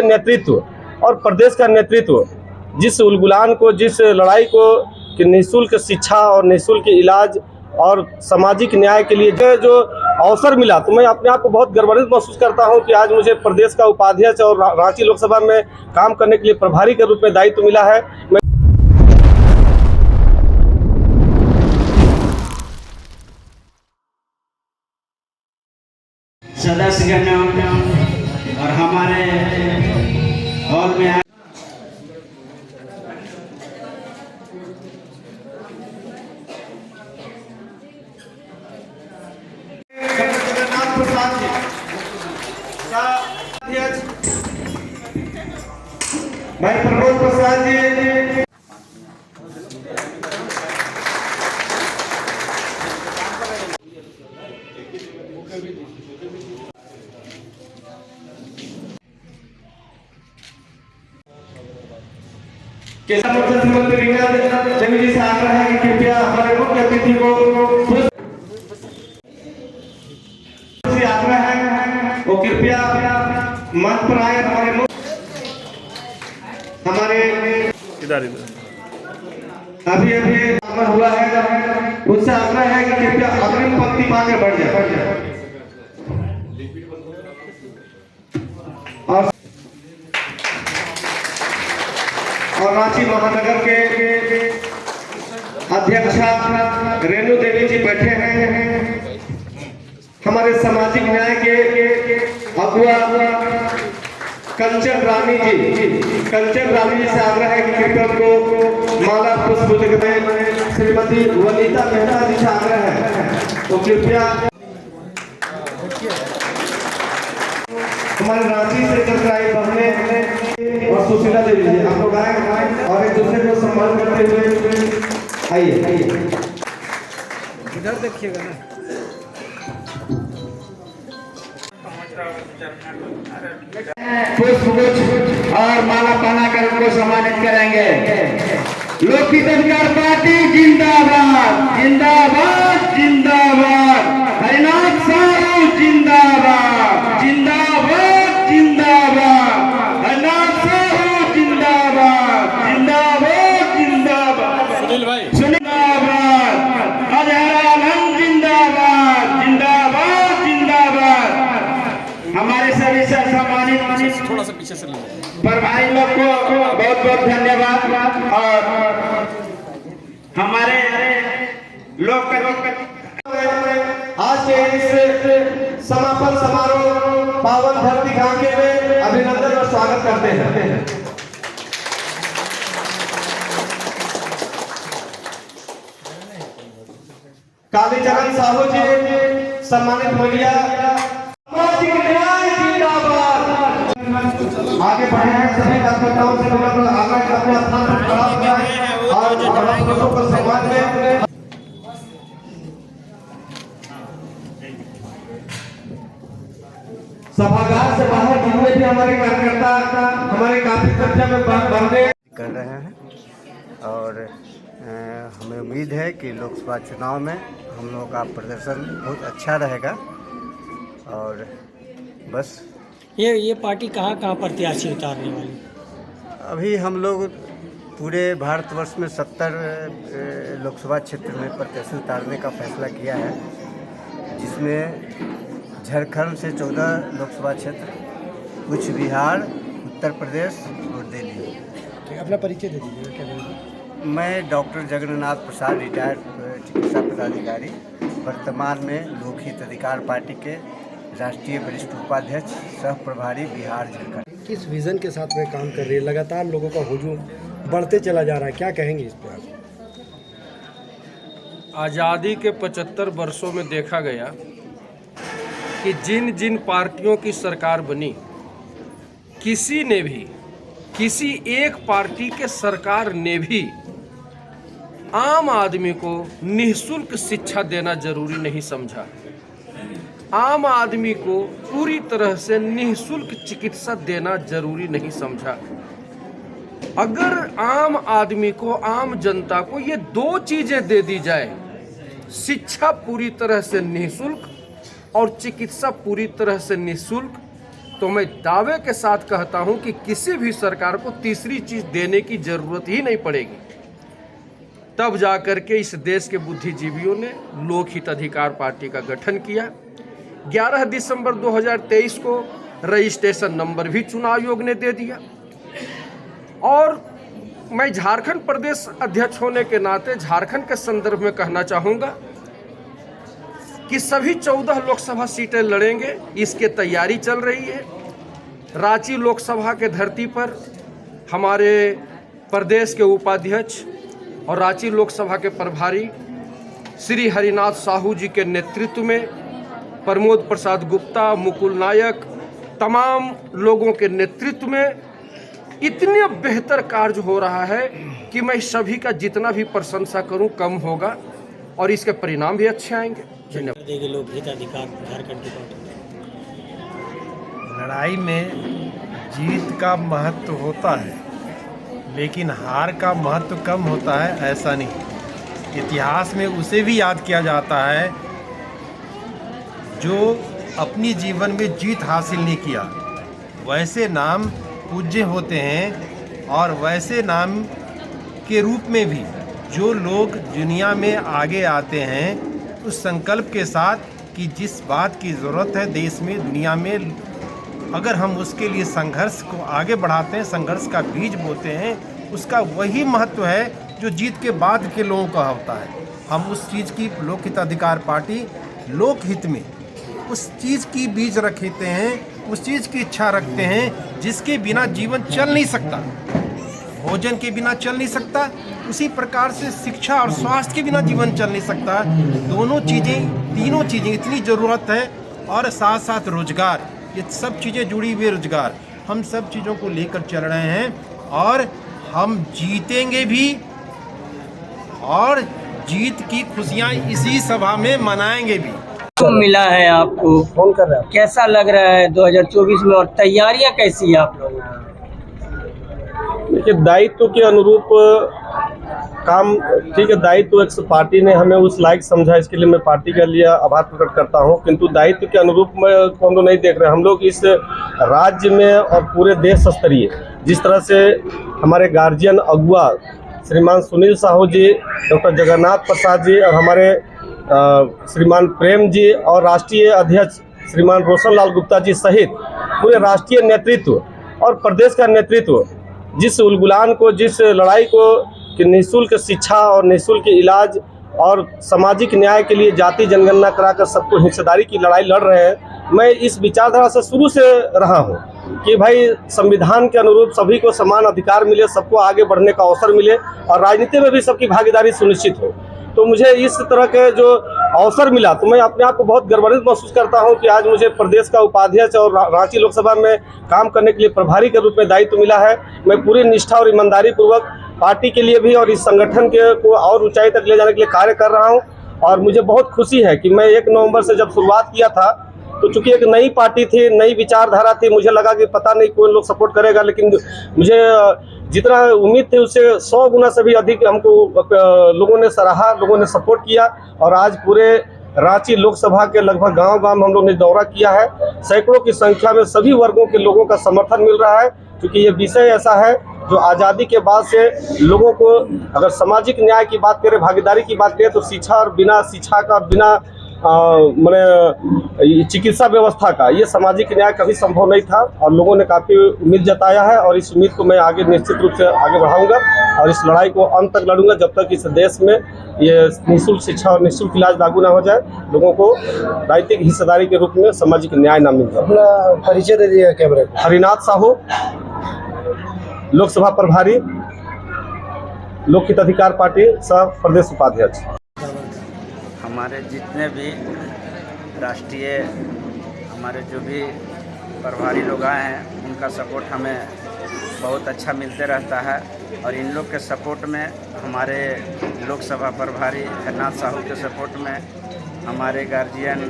नेतृत्व और प्रदेश का नेतृत्व जिस उलगुलान को, जिस लड़ाई को कि निःशुल्क शिक्षा और निःशुल्क इलाज और सामाजिक न्याय के लिए जो अवसर मिला, तो मैं अपने आप को बहुत गर्वित महसूस करता हूं कि आज मुझे प्रदेश का उपाध्यक्ष और रांची लोकसभा में काम करने के लिए प्रभारी के रूप में दायित्व मिला है। सदस्यगण और हमारे हॉल में जगन्नाथ प्रसाद जी भाई प्रमोद प्रसाद जी, श्रीमती रीना जंगी जी से आग्रह है कि कृपया हमारे मुख्य अतिथि को आग्रह है वो कृपया मंच पर आए। हमारे अभी आगमन हुआ है, उनसे आग्रह है कि कृपया अग्रिम पंक्ति में आगे बढ़ जाए। और रांची महानगर के अध्यक्षा रेणु देवी जी बैठे हैं। हमारे सामाजिक न्याय के अगुआ कंचन रानी जी से आग्रह है कि कृपया उनको माला पुष्प दें। श्रीमती वनीता मेहता जी से आग्रह है तो कृपया हमारे रांची से कतराई बहने और सुशीला देवी जी आप लोग आए और एक दूसरे को सम्मान करते हुए आइए। इधर देखिएगा ना। पुष्प और माला पहना कर उनको सम्मानित करेंगे। लोकहित अधिकार पार्टी जिंदाबाद जिंदाबाद जिंदाबाद। हरिनाथ साहू जिंदाबाद जिंदाबाद जिंदाबाद। हरिनाथ साहू जिंदाबाद जिंदाबाद जिंदाबाद। सुनील भाई जिंदाबाद। अजहर आलम जिंदाबाद जिंदाबाद जिंदाबाद। हमारे सभी सम्मानित थोड़ा सा पीछे से ले प्रभारी लोग को बहुत बहुत धन्यवाद। और हमारे लोग आज के इस समापन समारोह पावन धरती कांके में अभिनंदन और स्वागत करते हैं। कालीचरण साहू जी सम्मानित महिला सामाजिक न्याय जिंदाबाद। आगे बढ़े हैं सभी कार्यकर्ताओं से आगे अपने स्थान पर खड़ा हो जाए और लोगों को सम्मान दें। सभागार से बाहर जितने भी हमारे कार्यकर्ता हमारे काफी संख्या में बढ़ने कर रहे हैं और हमें उम्मीद है कि लोकसभा चुनाव में हम लोगों का प्रदर्शन बहुत अच्छा रहेगा। और बस ये पार्टी कहाँ प्रत्याशी उतारने वाली? अभी हम लोग पूरे भारतवर्ष में 70 लोकसभा क्षेत्र में प्रत्याशी उतारने का फैसला किया है, जिसमें झारखंड से 14 लोकसभा क्षेत्र, कुछ बिहार, उत्तर प्रदेश और दिल्ली। अपना परिचय दे दीजिएगा। क्या मैं डॉक्टर जगन्नाथ प्रसाद, रिटायर्ड चिकित्सा पदाधिकारी, वर्तमान में लोकहित अधिकार पार्टी के राष्ट्रीय वरिष्ठ उपाध्यक्ष सह प्रभारी बिहार झारखंड। किस विजन के साथ में काम कर रही है? लगातार लोगों का हुजूम बढ़ते चला जा रहा है, क्या कहेंगे इस पर आप? आज़ादी के 75 वर्षों में देखा गया कि जिन जिन पार्टियों की सरकार बनी, किसी ने भी, किसी एक पार्टी के सरकार ने भी आम आदमी को निःशुल्क शिक्षा देना जरूरी नहीं समझा। आम आदमी को पूरी तरह से निःशुल्क चिकित्सा देना जरूरी नहीं समझा। अगर आम आदमी को, आम जनता को ये दो चीजें दे दी जाए, शिक्षा पूरी तरह से निःशुल्क और चिकित्सा पूरी तरह से निःशुल्क, तो मैं दावे के साथ कहता हूं कि किसी भी सरकार को तीसरी चीज देने की जरूरत ही नहीं पड़ेगी। तब जाकर के इस देश के बुद्धिजीवियों ने लोकहित अधिकार पार्टी का गठन किया। 11 दिसंबर 2023 को रजिस्ट्रेशन नंबर भी चुनाव आयोग ने दे दिया। और मैं झारखंड प्रदेश अध्यक्ष होने के नाते झारखंड के संदर्भ में कहना चाहूँगा कि सभी 14 लोकसभा सीटें लड़ेंगे, इसके तैयारी चल रही है। रांची लोकसभा के धरती पर हमारे प्रदेश के उपाध्यक्ष और रांची लोकसभा के प्रभारी श्री हरिनाथ साहू जी के नेतृत्व में प्रमोद प्रसाद गुप्ता, मुकुल नायक, तमाम लोगों के नेतृत्व में इतने बेहतर कार्य हो रहा है कि मैं सभी का जितना भी प्रशंसा करूं कम होगा और इसके परिणाम भी अच्छे आएंगे। धन्यवाद। लोकहित अधिकार झारखंड की पार्टी लड़ाई में जीत का महत्व होता है, लेकिन हार का महत्व कम होता है, ऐसा नहीं। इतिहास में उसे भी याद किया जाता है जो अपनी जीवन में जीत हासिल नहीं किया। वैसे नाम पूज्य होते हैं और वैसे नाम के रूप में भी जो लोग दुनिया में आगे आते हैं उस संकल्प के साथ कि जिस बात की ज़रूरत है देश में, दुनिया में, अगर हम उसके लिए संघर्ष को आगे बढ़ाते हैं, संघर्ष का बीज बोते हैं, उसका वही महत्व है जो जीत के बाद के लोगों का होता है। हम उस चीज़ की लोकहित अधिकार पार्टी लोकहित में उस चीज़ की बीज रखते हैं, उस चीज़ की इच्छा रखते हैं जिसके बिना जीवन चल नहीं सकता। भोजन के बिना चल नहीं सकता, उसी प्रकार से शिक्षा और स्वास्थ्य के बिना जीवन चल नहीं सकता। दोनों चीज़ें, तीनों चीज़ें इतनी ज़रूरत है और साथ साथ रोजगार, ये सब चीज़ें जुड़ी हुई रोजगार, हम सब चीज़ों को लेकर चल रहे हैं और हम जीतेंगे भी और जीत की खुशियाँ इसी सभा में मनाएंगे भी। मिला है आपको, फोन कर रहे हैं कैसा लग रहा है 2024 में और तैयारियां कैसी है आप लोगों की? देखिए, दायित्व के अनुरूप काम, ठीक है, दायित्व एक पार्टी ने हमें उस लायक समझा, इसके लिए मैं पार्टी के लिए आभार प्रकट करता हूं, किंतु दायित्व के अनुरूप में कौन तो नहीं देख रहे। हम लोग इस राज्य में और पूरे देश स्तरीय जिस तरह से हमारे गार्जियन अगुआ श्रीमान सुनील साहू जी, डॉक्टर जगन्नाथ प्रसाद जी और हमारे श्रीमान प्रेम जी और राष्ट्रीय अध्यक्ष श्रीमान रोशन लाल गुप्ता जी सहित पूरे राष्ट्रीय नेतृत्व और प्रदेश का नेतृत्व जिस उलगुलान को, जिस लड़ाई को कि निःशुल्क शिक्षा और निःशुल्क इलाज और सामाजिक न्याय के लिए जाति जनगणना कराकर सबको हिस्सेदारी की लड़ाई लड़ रहे हैं, मैं इस विचारधारा से शुरू से रहा हूं कि भाई संविधान के अनुरूप सभी को समान अधिकार मिले, सबको आगे बढ़ने का अवसर मिले और राजनीति में भी सबकी भागीदारी सुनिश्चित हो। तो मुझे इस तरह के जो अवसर मिला तो मैं अपने आप को बहुत गर्वित महसूस करता हूं कि आज मुझे प्रदेश का उपाध्यक्ष और रांची लोकसभा में काम करने के लिए प्रभारी के रूप में दायित्व मिला है। मैं पूरी निष्ठा और ईमानदारी पूर्वक पार्टी के लिए भी और इस संगठन के को और ऊंचाई तक ले जाने के लिए कार्य कर रहा हूं। और मुझे बहुत खुशी है कि मैं 1 नवंबर से जब शुरुआत किया था तो चूंकि एक नई पार्टी थी, नई विचारधारा थी, मुझे लगा कि पता नहीं कौन लोग सपोर्ट करेगा, लेकिन मुझे जितना उम्मीद थी उससे 100 गुना से भी अधिक हमको लोगों ने सराहा, लोगों ने सपोर्ट किया। और आज पूरे रांची लोकसभा के लगभग गांव-गांव हम लोगों ने दौरा किया है। सैकड़ों की संख्या में सभी वर्गों के लोगों का समर्थन मिल रहा है, क्योंकि ये विषय ऐसा है जो आज़ादी के बाद से लोगों को, अगर सामाजिक न्याय की बात करें, भागीदारी की बात करें, तो शिक्षा और बिना शिक्षा का, बिना मैंने चिकित्सा व्यवस्था का ये सामाजिक न्याय कभी संभव नहीं था। और लोगों ने काफ़ी उम्मीद जताया है और इस उम्मीद को मैं आगे निश्चित रूप से आगे बढ़ाऊंगा और इस लड़ाई को अंत तक लड़ूंगा जब तक इस देश में ये निःशुल्क शिक्षा और निःशुल्क इलाज लागू ना हो जाए, लोगों को राजनीतिक हिस्सेदारी के रूप में सामाजिक न्याय ना मिल जाए। अपना परिचय दे दिया कैमरे को। हरिनाथ साहू, लोकसभा प्रभारी, लोकहित अधिकार पार्टी सह प्रदेश उपाध्यक्ष। हमारे जितने भी राष्ट्रीय हमारे जो भी प्रभारी लोग आए हैं उनका सपोर्ट हमें बहुत अच्छा मिलते रहता है और इन लोग के सपोर्ट में, हमारे लोकसभा प्रभारी हरनाथ साहू के सपोर्ट में, हमारे गार्जियन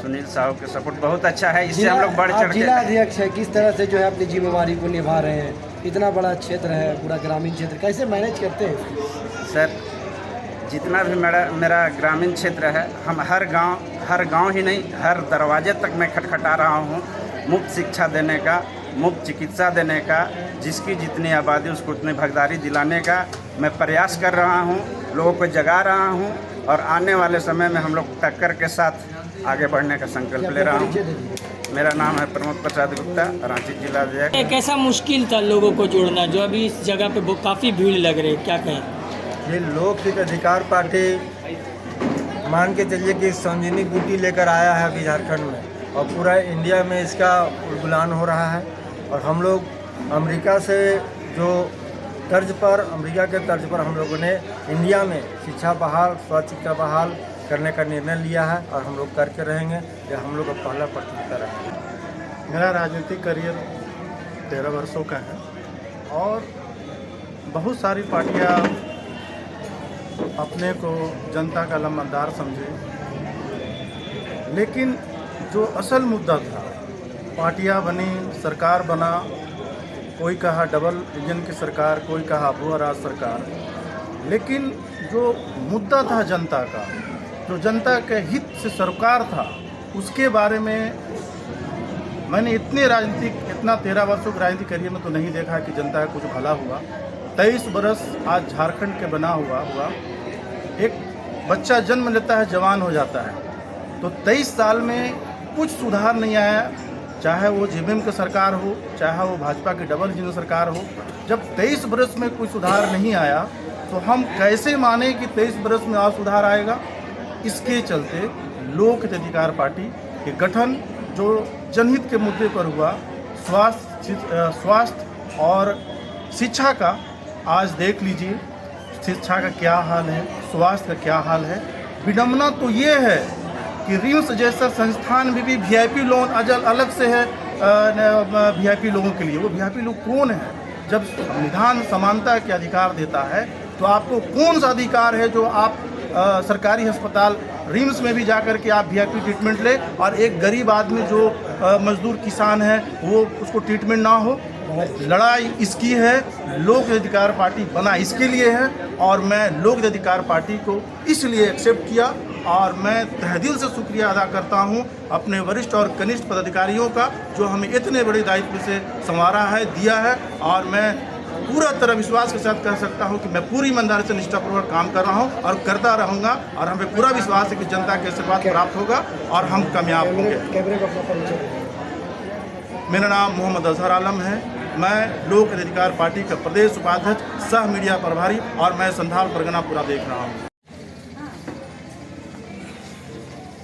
सुनील साहू के सपोर्ट बहुत अच्छा है। इससे हम लोग बढ़ चढ़ के। जिला अध्यक्ष है, किस तरह से जो है अपनी जिम्मेवारी को निभा रहे हैं? इतना बड़ा क्षेत्र है, पूरा ग्रामीण क्षेत्र, कैसे मैनेज करते हैं? सर, जितना भी मेरा ग्रामीण क्षेत्र है, हम हर गांव ही नहीं, हर दरवाजे तक मैं खटखटा रहा हूं मुफ्त शिक्षा देने का, मुफ्त चिकित्सा देने का, जिसकी जितनी आबादी उसको उतनी भागीदारी दिलाने का मैं प्रयास कर रहा हूं, लोगों को जगा रहा हूं और आने वाले समय में हम लोग टक्कर के साथ आगे बढ़ने का संकल्प ले रहा हूं। मेरा नाम है प्रमोद प्रसाद गुप्ता, रांची जिला अध्यक्ष। एक ऐसा मुश्किल था लोगों को जोड़ना, जो अभी इस जगह पे काफ़ी भीड़ लग रही है, क्या कहें? ये लोकहित अधिकार पार्टी मान के चलिए कि संजीवनी बूटी लेकर आया है अभी झारखंड में, और पूरा इंडिया में इसका उलगुलान हो रहा है। और हम लोग अमेरिका से जो अमेरिका के तर्ज पर हम लोगों ने इंडिया में शिक्षा बहाल, स्वास्थ्य शिक्षा बहाल करने का निर्णय लिया है, और हम लोग करके रहेंगे। यह हम लोग का पहला प्राथमिकता रहेगा। मेरा राजनीतिक करियर 13 वर्षों का है और बहुत सारी पार्टियां अपने को जनता का लंबरदार समझे, लेकिन जो असल मुद्दा था, पार्टियां बनी, सरकार बना, कोई कहा डबल इंजन की सरकार, कोई कहा भूआ राज सरकार, लेकिन जो मुद्दा था जनता का, जो जनता के हित से सरकार था, उसके बारे में मैंने इतना 13 वर्षों के राजनीतिक करियर में तो नहीं देखा कि जनता का कुछ भला हुआ। 23 बरस आज झारखंड के बना हुआ एक बच्चा जन्म लेता है, जवान हो जाता है, तो 23 साल में कुछ सुधार नहीं आया, चाहे वो जेबीएम की सरकार हो, चाहे वो भाजपा की डबल इंजन सरकार हो। जब 23 बरस में कोई सुधार नहीं आया तो हम कैसे माने कि 23 बरस में और सुधार आएगा? इसके चलते लोकहित अधिकार पार्टी के गठन जो जनहित के मुद्दे पर हुआ, स्वास्थ्य और शिक्षा का, आज देख लीजिए शिक्षा का क्या हाल है, स्वास्थ्य का क्या हाल है। विडम्बना तो ये है कि रिम्स जैसा संस्थान में भी वीआईपी लोन अलग से है वीआईपी लोगों के लिए। वो वीआईपी लोग कौन है? जब संविधान समानता के अधिकार देता है तो आपको कौन सा अधिकार है जो आप सरकारी अस्पताल रिम्स में भी जाकर के आप वीआईपी ट्रीटमेंट ले, और एक गरीब आदमी जो मजदूर किसान है वो उसको ट्रीटमेंट ना हो? लड़ाई इसकी है। लोक अधिकार पार्टी बना इसके लिए है, और मैं लोक अधिकार पार्टी को इसलिए एक्सेप्ट किया, और मैं तहे दिल से शुक्रिया अदा करता हूं अपने वरिष्ठ और कनिष्ठ पदाधिकारियों का, जो हमें इतने बड़े दायित्व से संवारा है, दिया है। और मैं पूरा तरह विश्वास के साथ कह सकता हूं कि मैं पूरी ईमानदारी से निष्ठापूर्वक काम कर रहा हूं और करता रहूंगा, और हमें पूरा विश्वास है कि जनता के आशीर्वाद प्राप्त होगा और हम कामयाब होंगे। मेरा नाम मोहम्मद अजहर आलम है, मैं लोक अधिकार पार्टी का प्रदेश उपाध्यक्ष, सह मीडिया प्रभारी, और मैं संथाल परगना पूरा देख रहा हूँ।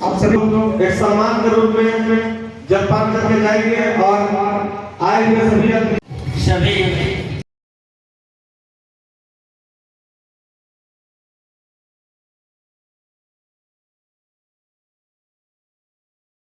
आप सभी लोग एक सम्मान के रूप में जलपान करके जाएंगे, और आए हुए सभी